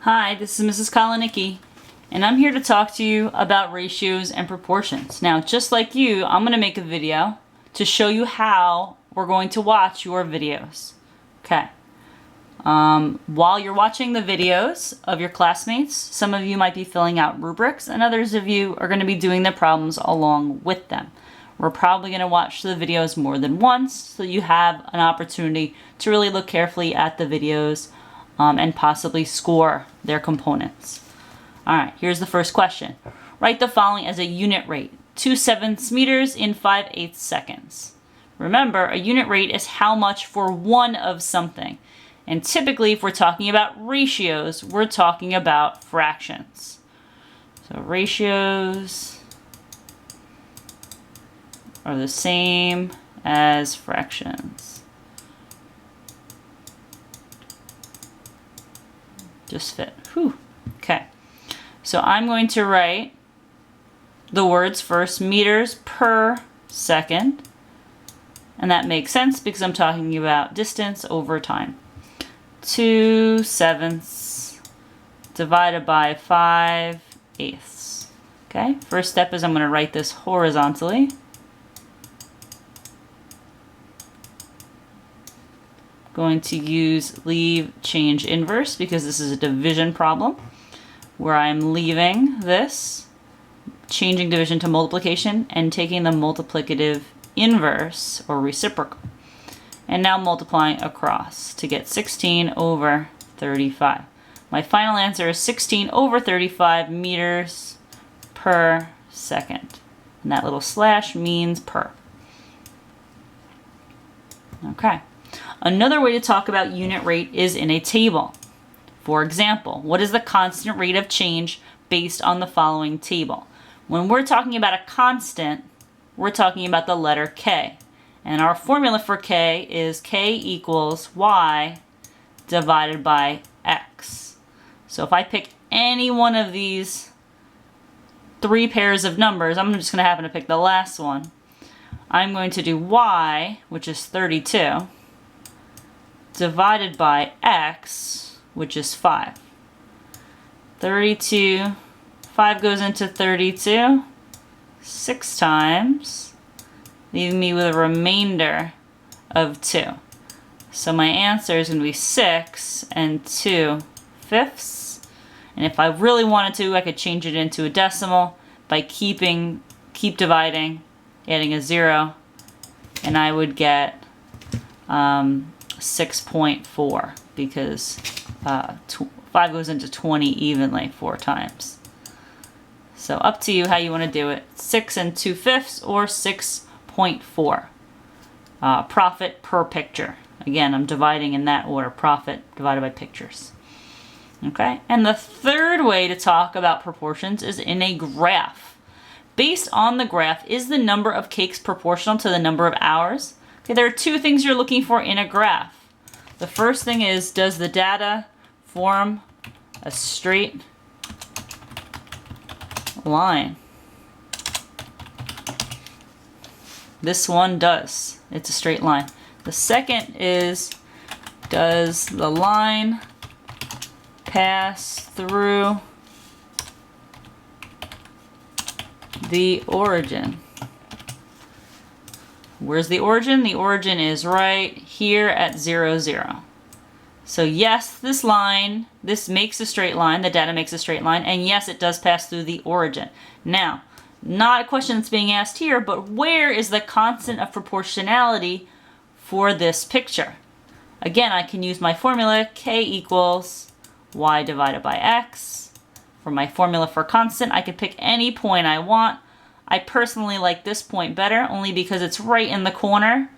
Hi, this is Mrs. Kalinicki, and I'm here to talk to you about ratios and proportions. Now, just like you, I'm going to make a video to show you how we're going to watch your videos. Okay. While you're watching the videos of your classmates, some of you might be filling out rubrics, and others of you are going to be doing the problems along with them. We're probably going to watch the videos more than once, so you have an opportunity to really look carefully at the videos and possibly score their components. All right, here's the first question. Write the following as a unit rate. 2/7 meters in 5/8 seconds. Remember, a unit rate is how much for one of something. And typically, if we're talking about ratios, we're talking about fractions. So ratios are the same as fractions. Just fit. Whew. Okay. So I'm going to write the words first, meters per second. And that makes sense because I'm talking about distance over time. 2/7 divided by 5/8. Okay. First step is I'm going to write this horizontally. Going to use leave change inverse because this is a division problem where I'm leaving this, changing division to multiplication, and taking the multiplicative inverse or reciprocal. And now multiplying across to get 16 over 35. My final answer is 16 over 35 meters per second. And that little slash means per. Okay. Another way to talk about unit rate is in a table. For example, what is the constant rate of change based on the following table? When we're talking about a constant, we're talking about the letter K. And our formula for K is K equals Y divided by X. So if I pick any one of these three pairs of numbers, I'm just going to happen to pick the last one. I'm going to do Y, which is 32, divided by X, which is 5. 32, 5 goes into 32 6 times, leaving me with a remainder of 2. So my answer is going to be 6 2/5. And if I really wanted to, I could change it into a decimal by keep dividing, adding a 0, and I would get 6.4 because 5 goes into 20 evenly 4 times. So up to you how you want to do it. 6 2/5 or 6.4. Profit per picture. Again, I'm dividing in that order. Profit divided by pictures. Okay, and the third way to talk about proportions is in a graph. Based on the graph, is the number of cakes proportional to the number of hours? Okay, there are two things you're looking for in a graph. The first thing is, does the data form a straight line? This one does. It's a straight line. The second is, does the line pass through the origin? Where's the origin? The origin is right here at 0, 0. So yes, this line, this makes a straight line, the data makes a straight line, and yes, it does pass through the origin. Now, not a question that's being asked here, but where is the constant of proportionality for this picture? Again, I can use my formula, K equals Y divided by X. For my formula for constant, I can pick any point I want. I personally like this point better, only because it's right in the corner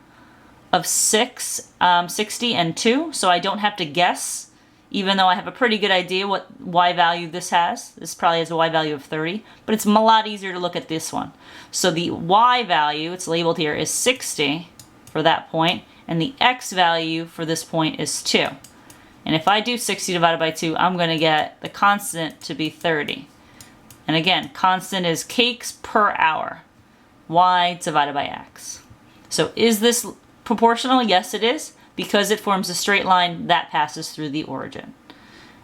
of 60 and 2, so I don't have to guess, even though I have a pretty good idea what Y value this has. This probably has a Y value of 30, but it's a lot easier to look at this one. So the Y value, it's labeled here, is 60 for that point, and the X value for this point is 2. And if I do 60 divided by 2, I'm going to get the constant to be 30. And again, constant is cakes per hour. Y divided by X. So is this proportional? Yes, it is, because it forms a straight line that passes through the origin.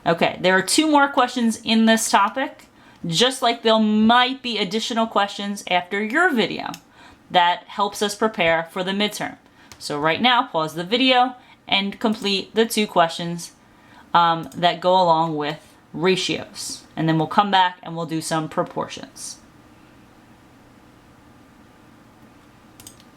Okay, there are 2 more questions in this topic, just like there might be additional questions after your video that helps us prepare for the midterm. So right now, pause the video and complete the 2 questions that go along with ratios. And then we'll come back and we'll do some proportions.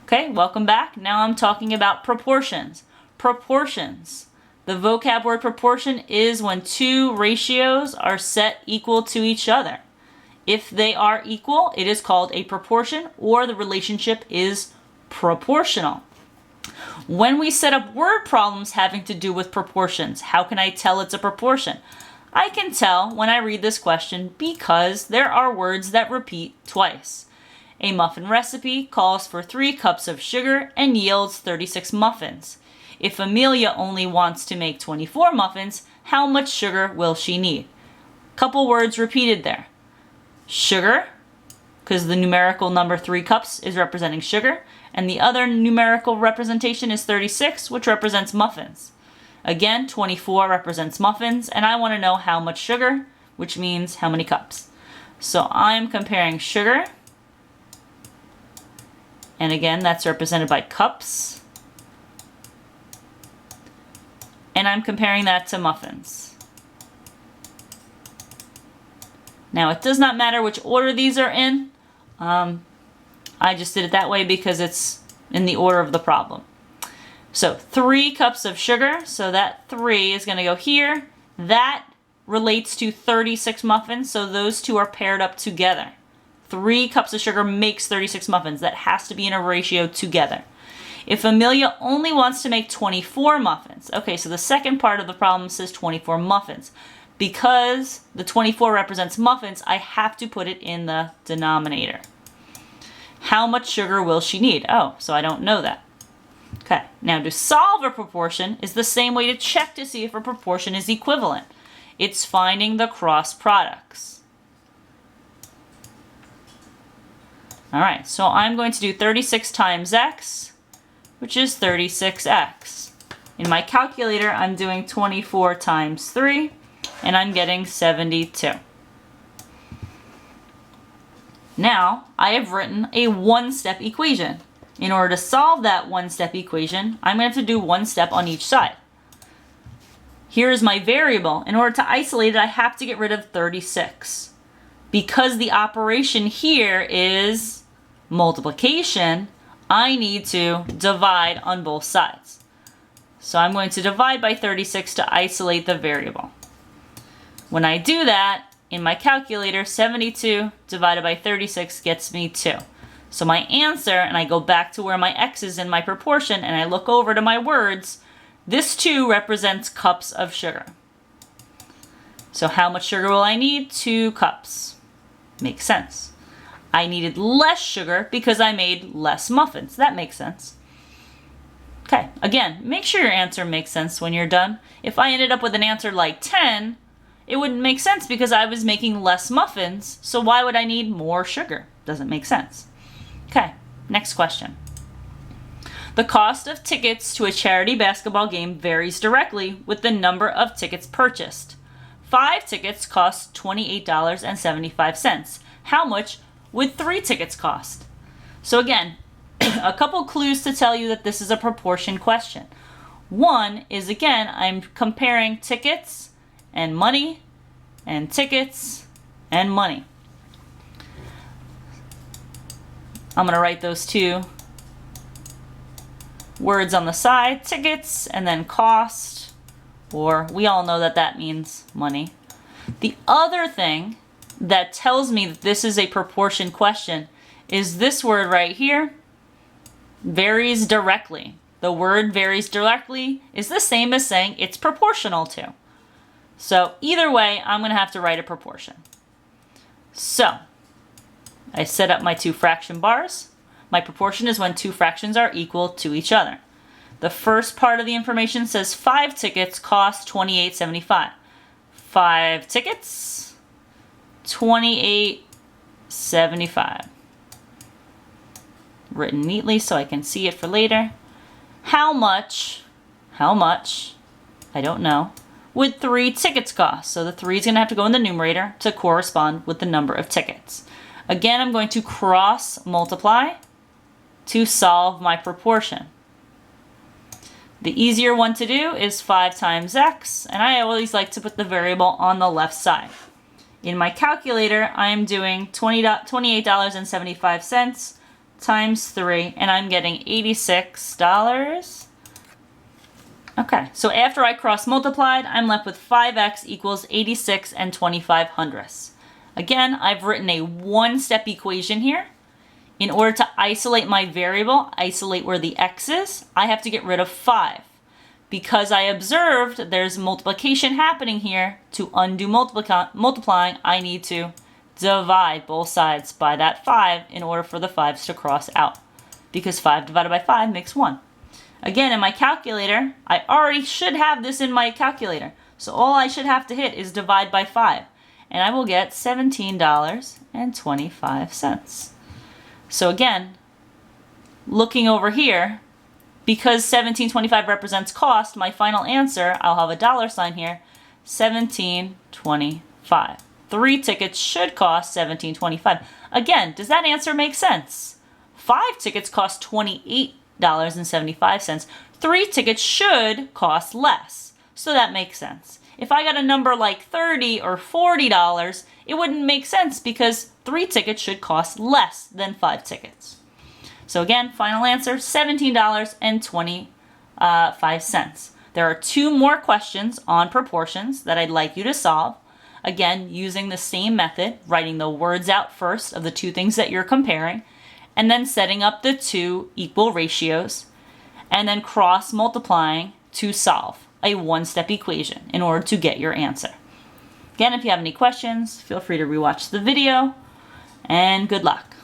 Okay, welcome back. Now I'm talking about proportions. Proportions. The vocab word proportion is when 2 ratios are set equal to each other. If they are equal, it is called a proportion, or the relationship is proportional. When we set up word problems having to do with proportions, how can I tell it's a proportion? I can tell when I read this question because there are words that repeat twice. A muffin recipe calls for 3 cups of sugar and yields 36 muffins. If Amelia only wants to make 24 muffins, how much sugar will she need? Couple words repeated there. Sugar, because the numerical number 3 cups is representing sugar, and the other numerical representation is 36, which represents muffins. Again, 24 represents muffins, and I want to know how much sugar, which means how many cups. So I'm comparing sugar, and again, that's represented by cups. And I'm comparing that to muffins. Now, it does not matter which order these are in. I just did it that way because it's in the order of the problem. So 3 cups of sugar, so that 3 is going to go here. That relates to 36 muffins, so those 2 are paired up together. 3 cups of sugar makes 36 muffins. That has to be in a ratio together. If Amelia only wants to make 24 muffins, okay, so the second part of the problem says 24 muffins. Because the 24 represents muffins, I have to put it in the denominator. How much sugar will she need? Oh, so I don't know that. Okay, now to solve a proportion is the same way to check to see if a proportion is equivalent. It's finding the cross products. All right, so I'm going to do 36 times x, which is 36x. In my calculator, I'm doing 24 times 3, and I'm getting 72. Now, I have written a 1-step equation. In order to solve that 1-step equation, I'm going to have to do 1 step on each side. Here is my variable. In order to isolate it, I have to get rid of 36. Because the operation here is multiplication, I need to divide on both sides. So I'm going to divide by 36 to isolate the variable. When I do that, in my calculator, 72 divided by 36 gets me 2. So my answer, and I go back to where my x is in my proportion, and I look over to my words, this 2 represents cups of sugar. So how much sugar will I need? 2 cups. Makes sense. I needed less sugar because I made less muffins. That makes sense. Okay, again, make sure your answer makes sense when you're done. If I ended up with an answer like 10, it wouldn't make sense because I was making less muffins, so why would I need more sugar? Doesn't make sense. Okay, next question. The cost of tickets to a charity basketball game varies directly with the number of tickets purchased. 5 tickets cost $28.75. How much would 3 tickets cost? So again, a couple clues to tell you that this is a proportion question. One is, again, I'm comparing tickets and money, and tickets and money. I'm going to write those 2 words on the side, tickets and then cost, or we all know that that means money. The other thing that tells me that this is a proportion question is this word right here, varies directly. The word varies directly is the same as saying it's proportional to. So either way, I'm going to have to write a proportion. So I set up my 2 fraction bars. My proportion is when 2 fractions are equal to each other. The first part of the information says 5 tickets cost $28.75. 5 tickets, $28.75. Written neatly so I can see it for later. How much, I don't know, would 3 tickets cost? So the 3 is going to have to go in the numerator to correspond with the number of tickets. Again, I'm going to cross multiply to solve my proportion. The easier one to do is 5 times x, and I always like to put the variable on the left side. In my calculator, I am doing $28.75 times 3, and I'm getting $86. Okay, so after I cross multiplied, I'm left with 5x equals 86 and 25/100. Again, I've written a one-step equation here. In order to isolate my variable, isolate where the x is, I have to get rid of 5. Because I observed there's multiplication happening here, to undo multiplying, I need to divide both sides by that 5 in order for the 5s to cross out. Because 5 divided by 5 makes 1. Again, in my calculator, I already should have this in my calculator. So all I should have to hit is divide by 5. And I will get $17.25. So again, looking over here, because $17.25 represents cost, my final answer, I'll have a dollar sign here, $17.25. 3 tickets should cost $17.25. Again, does that answer make sense? 5 tickets cost $28.75. 3 tickets should cost less. So that makes sense. If I got a number like $30 or $40, it wouldn't make sense because 3 tickets should cost less than 5 tickets. So again, final answer, $17.25. There are 2 more questions on proportions that I'd like you to solve. Again, using the same method, writing the words out first of the 2 things that you're comparing, and then setting up the 2 equal ratios, and then cross multiplying to solve a one-step equation in order to get your answer. Again, if you have any questions, feel free to rewatch the video, and good luck.